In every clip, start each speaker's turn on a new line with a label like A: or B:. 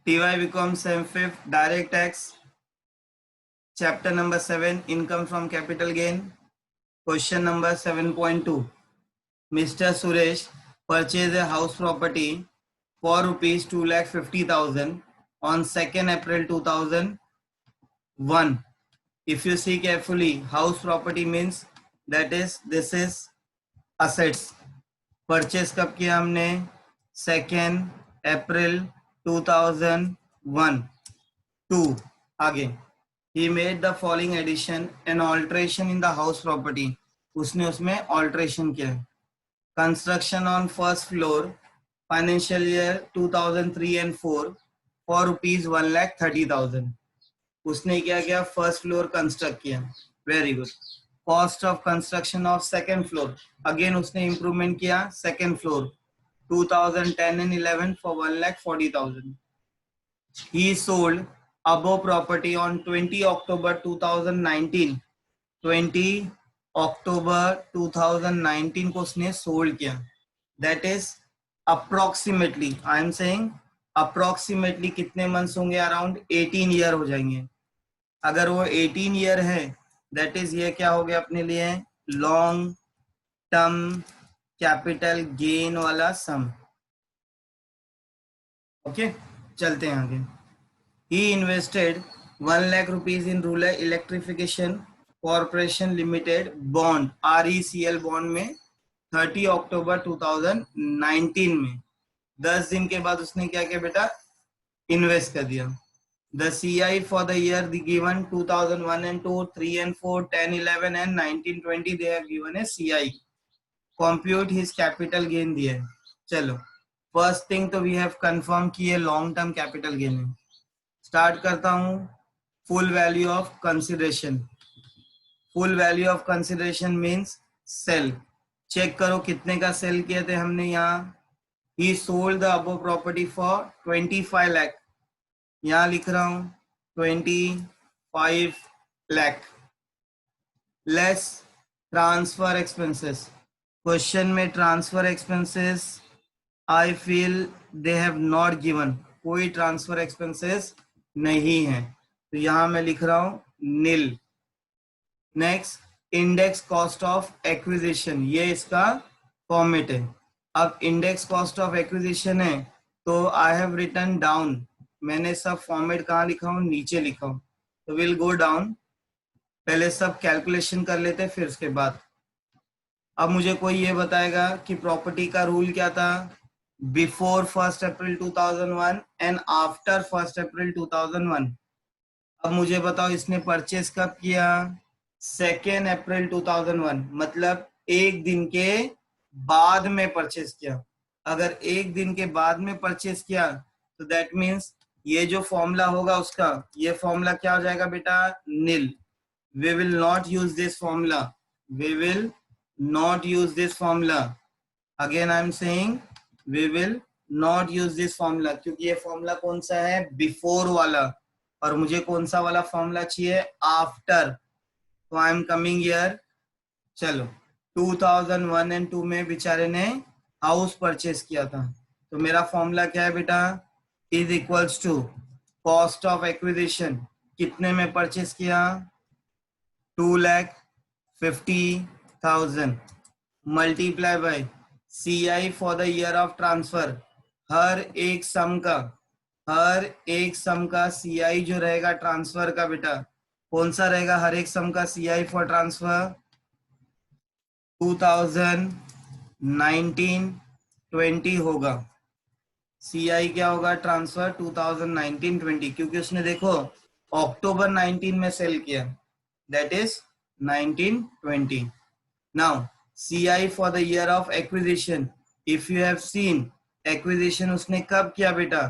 A: TY becomes 5th direct tax. Chapter number 7, income from capital gain. Question number 7.2. Mr. Suresh purchased a house property for rupees 2,50,000 on 2nd April 2001. If you see carefully, house property means that is this is assets. Purchase कब किया हमने? 2nd April 2001. 2. आगे. He made the following addition and alteration in the house property. उसने उसमें alteration किया. Construction on first floor, financial year 2003 and 4 for rupees 1,30,000. उसने क्या किया? फर्स्ट फ्लोर कंस्ट्रक्ट किया. Very good. Cost of construction of second floor, again उसने improvement किया. Second floor 2010 and 11 for 1,40,000. He sold above property on 20 October 2019. 20 October 2019 को उसने sold किया. That is approximately, I am saying approximately कितने months होंगे? Around 18 year हो जाएंगे. अगर वो 18 ईयर है, दैट इज ये क्या हो गया अपने लिए? लॉन्ग टर्म कैपिटल गेन वाला सम. ओके, चलते हैं आगे. He invested 1 lakh rupees in Rural Electrification Corporation Limited bond, RECL bond में 30 अक्टूबर 2019 में. 10 दिन के बाद उसने क्या किया बेटा? इन्वेस्ट कर दिया. The CI for the year given 2001 and 2, 3 and 4, 10, 11 and 19, 20 they have given a CI. Compute his capital gain दिया है. चलो, फर्स्ट थिंग तो वी हैव कंफर्म कि ये लॉन्ग टर्म कैपिटल गेन है. स्टार्ट करता हूं. Full value of consideration. Full value of consideration means sale. Check करो कितने का सेल किए थे हमने यहाँ. He sold the above property for 25 lakh. यहाँ लिख रहा हूं 25 lakh less transfer expenses. Question में transfer expenses I feel they have not given. कोई ट्रांसफर एक्सपेंसेस नहीं है, तो यहां मैं लिख रहा हूं nil. Next, index cost of acquisition, ये इसका फॉर्मेट है. अब इंडेक्स कॉस्ट ऑफ एक्विजिशन है तो आई हैव रिटन डाउन. मैंने सब फॉर्मेट कहाँ लिखा हूं? नीचे लिखा हूं. तो विल गो डाउन. पहले सब कैलकुलेशन कर लेते फिर उसके बाद. अब मुझे कोई ये बताएगा कि प्रॉपर्टी का रूल क्या था बिफोर 1 अप्रैल 2001 एंड आफ्टर 1 अप्रैल 2001. अब मुझे बताओ इसने परचेस कब किया? 2 अप्रैल 2001, मतलब एक दिन के बाद में परचेस किया. अगर एक दिन के बाद में परचेस किया तो दैट मीन्स ये जो फॉर्मूला होगा उसका, ये फॉर्मूला क्या हो जाएगा बेटा? Nil. We will not use this formula. We will not use this formula. Again I am saying we will not use this formula, क्योंकि ये फॉर्मूला कौन सा है? बिफोर वाला. और मुझे कौन सा वाला फॉर्मूला चाहिए? आफ्टर. तो आई एम कमिंग हियर. चलो, 2001 एंड 2 में बेचारे ने हाउस परचेस किया था, तो मेरा फॉर्मूला क्या है बेटा? Is equals to cost of acquisition. कितने में परचेस किया? 2,50,000 multiply by CI for the year of transfer. हर एक सम का CI जो रहेगा ट्रांसफर का बेटा, कौन सा रहेगा? हर एक सम का CI फॉर ट्रांसफर 2019-20 होगा. CI क्या होगा? ट्रांसफर 2019-20, क्योंकि उसने देखो अक्टूबर 19 में सेल किया, that is 1920. Now CI for the year of acquisition. If you have seen, acquisition उसने कब किया बेटा?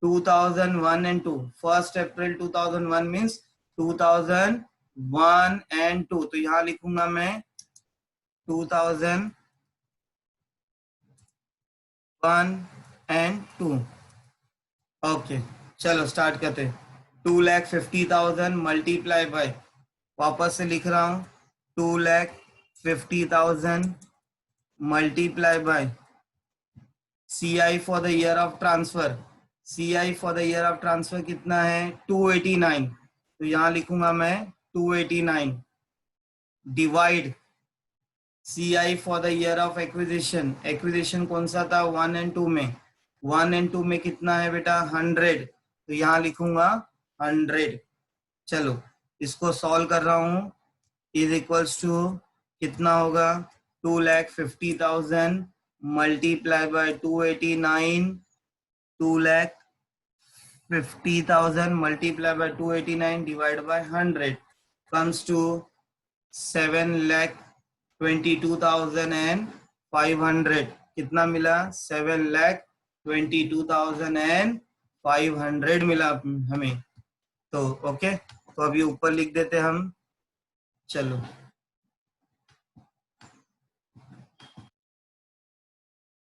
A: 2001 and 2. 1 April 2001 means 2001 and 2. तो यहाँ लिखूंगा मैं 2001 and 2. ओके, चलो स्टार्ट करते. 2,50,000 मल्टीप्लाई बाय, वापस से लिख रहा हूं 2,50,000 multiply by CI for the year of transfer. CI for the year of transfer कितना है 289, तो यहां लिखूंगा मैं 289 divide CI for the year of acquisition, acquisition कौन सा था 1 एंड 2 में, 1 एंड 2 में कितना है बेटा 100, तो यहां लिखूंगा 100। चलो इसको सॉल्व कर रहा हूं, इज इक्वल्स टू कितना होगा 2,50,000 multiply by 289, 2,50,000 multiplied by 289 divided by 100 comes to 7,22,500। कितना मिला 7,22,500 मिला हमें। तो ओके, तो अभी ऊपर लिख देते हम। चलो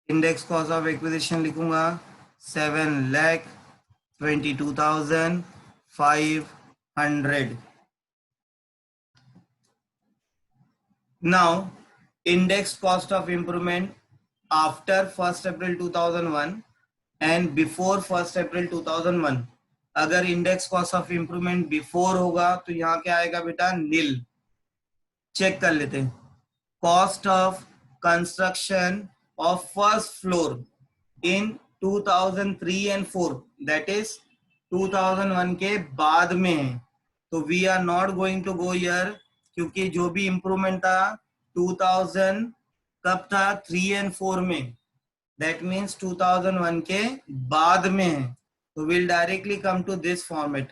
A: इंडेक्स कॉस्ट ऑफ एक्विजिशन लिखूंगा 7,22,500। Now, index cost of improvement after 1st April 2001 and before 1st April 2001। अगर index cost of improvement before होगा तो यहाँ क्या आएगा बेटा नील। चेक कर लेते हैं। Cost of construction of first floor in 2003 and 4 that is 2001 के बाद में है, तो we are not going to go here, क्योंकि जो भी इंप्रूवमेंट था 2000 कब था 3 एंड 4 में, दैट मीन्स 2001 के बाद में है, तो will directly come to this format.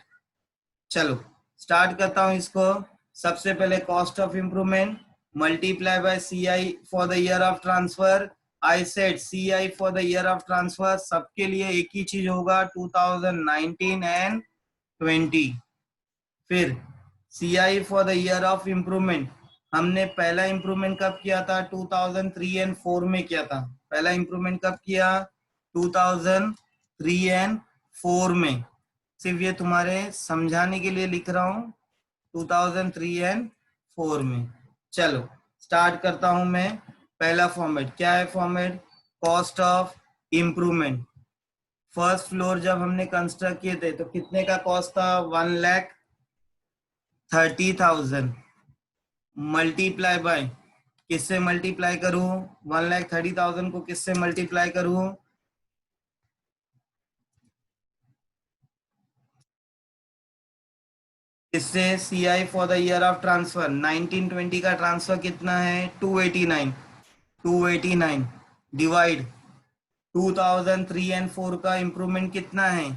A: चलो स्टार्ट करता हूं इसको। सबसे पहले cost of improvement multiply by CI for the year of transfer. I said CI for the year of transfer सबके लिए एक ही चीज होगा 2019 एंड 20। फिर CI for the year of improvement, हमने पहला इंप्रूवमेंट कब किया था 2003 एंड 4 में किया था। पहला इंप्रूवमेंट कब किया 2003 एंड 4 में, सिर्फ ये तुम्हारे समझाने के लिए लिख रहा हूं 2003 एंड 4 में। चलो स्टार्ट करता हूं मैं। पहला फॉर्मेट क्या है, format cost of improvement. First floor जब हमने कंस्ट्रक्ट किए थे तो कितने का कॉस्ट था 1,30,000 मल्टीप्लाई बाय, किससे मल्टीप्लाई करूं 1,30,000 को किससे मल्टीप्लाई करूं, इससे CI for the year of transfer 1920 का ट्रांसफर कितना है 289 डिवाइड 2003 एंड 4 का इंप्रूवमेंट कितना है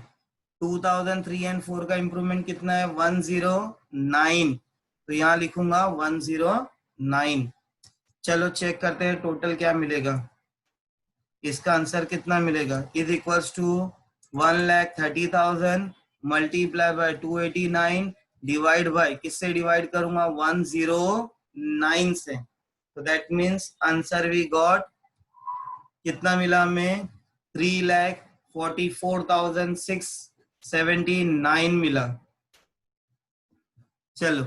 A: 2003 एंड 4 का इंप्रूवमेंट कितना है 109, तो यहां लिखूंगा 109। चलो चेक करते हैं टोटल क्या मिलेगा। इसका आंसर कितना मिलेगा is equals to 1,30,000 multiply by 289 divide by, किससे डिवाइड करूंगा 109 से, तो that means answer we got कितना मिला हमें 3,44,679 मिला। चलो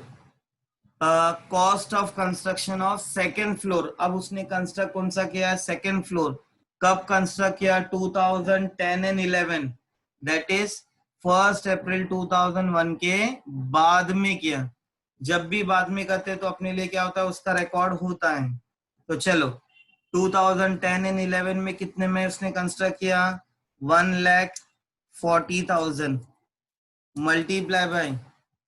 A: cost of construction of second floor, अब उसने कंस्ट्रक्ट कौन सा किया है सेकेंड फ्लोर, कब कंस्ट्रक्ट किया 2010 एंड 11, दैट इज 1st अप्रैल 2001 के बाद में किया। जब भी बाद में करते तो अपने लिए क्या होता है उसका रिकॉर्ड होता है। तो चलो 2010 एंड 11 में कितने में उसने कंस्ट्रक्ट किया 1,40,000 multiply by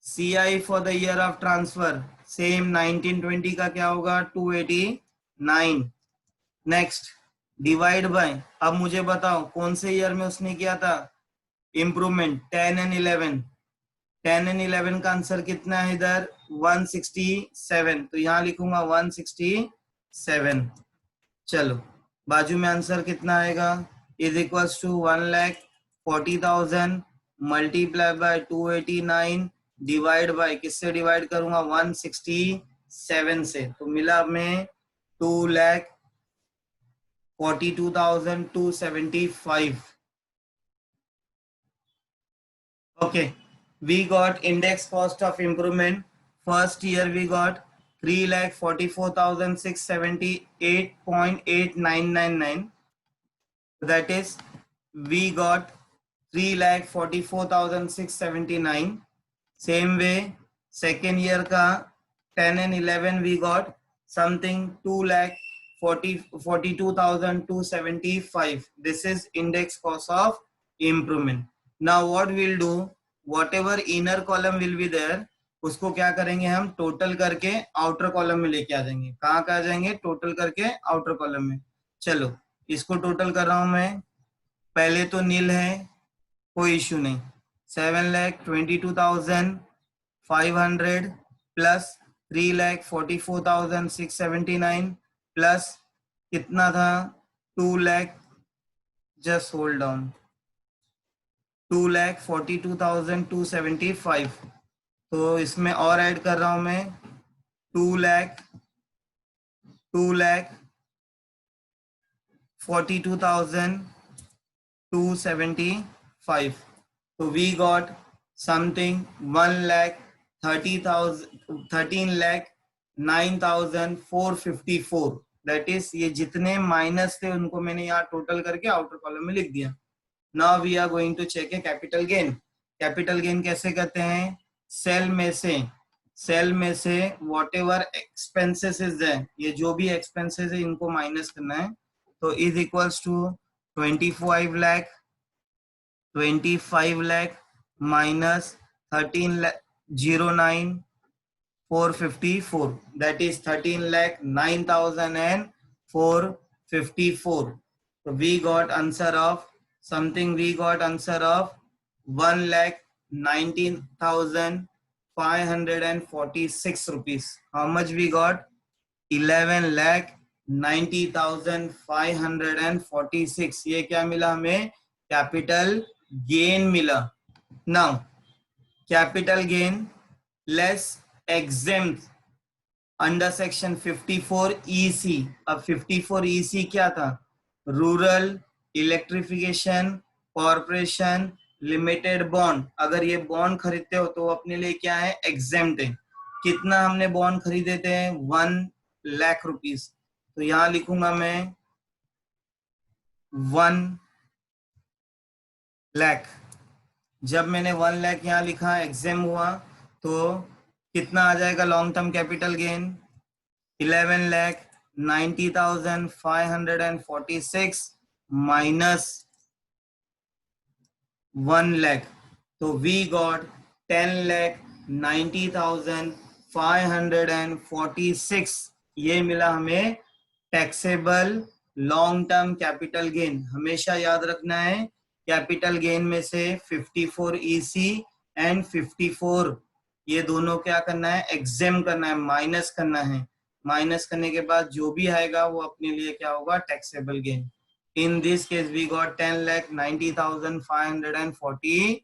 A: CI for the year of transfer same 1920 का क्या होगा 289। नेक्स्ट डिवाइड बाय, अब मुझे बताओ कौन से ईयर में उसने किया था इंप्रूवमेंट 10 एंड 11, 10 एंड 11 का आंसर कितना है इधर 167, तो यहां लिखूंगा 167। चलो बाजू में आंसर कितना आएगा is equals to 1,40,000 multiply by 289 divide by, किससे डिवाइड करूंगा 167 से, तो मिला हमें 2,42,275। Okay, we got index cost of improvement. First year we got 3,44,678.8999. That is, we got 3,44,679. Same way, second year का 10 and 11 we got something 2,42,275. This is index cost of improvement. Now what we'll do, whatever inner column will be there, उसको क्या करेंगे हम, total करके outer column में लेके आ जाएंगे. कहाँ का आ जाएंगे, टोटल करके आउटर कॉलम में. चलो इसको टोटल कर रहा हूं मैं. पहले तो नील है, कोई इश्यू नहीं. 7,22,500 प्लस 3,44,679 प्लस कितना था 2 लाख, जस्ट होल्ड डाउन, 2,42,275. तो इसमें और ऐड कर रहा हूं मैं 2,42,275. So we got something 13,09,454. That is, ये जितने माइनस थे उनको मैंने यहाँ टोटल करके आउटर कॉलम में लिख दिया. Now we are going to check a capital gain. Capital gain कैसे करते हैं, सेल में से whatever expenses is there, ये जो भी expenses है इनको माइनस करना है. तो is equals to 25 lakh minus 13,09,454. That is 13,09,454. So we got answer of something. We got answer of 1,19,546 rupees. How much we got? 11,90,546. ये क्या मिला हमें, कैपिटल गेन मिला. Now capital gain less exempt under section 54 EC. अब 54 EC क्या था, rural electrification corporation limited bond. अगर ये बॉन्ड खरीदते हो तो अपने लिए क्या है, एग्जेम्प्ट है. कितना हमने बॉन्ड खरीदे थे, 1 लाख रुपीस. तो यहां लिखूंगा मैं 1 लाख. जब मैंने 1 लाख यहाँ लिखा, एग्जाम हुआ, तो कितना आ जाएगा long term capital gain, 11,90,546 minus 1 lakh. तो वी गॉट 10,90,546. ये मिला हमें taxable long term capital gain. हमेशा याद रखना है, कैपिटल गेन में से 54 EC एंड 54 ये दोनों क्या करना है, एग्जेम करना है, माइनस करना है. माइनस करने के बाद जो भी आएगा वो अपने लिए क्या होगा, taxable gain. In this case we got 10,90,546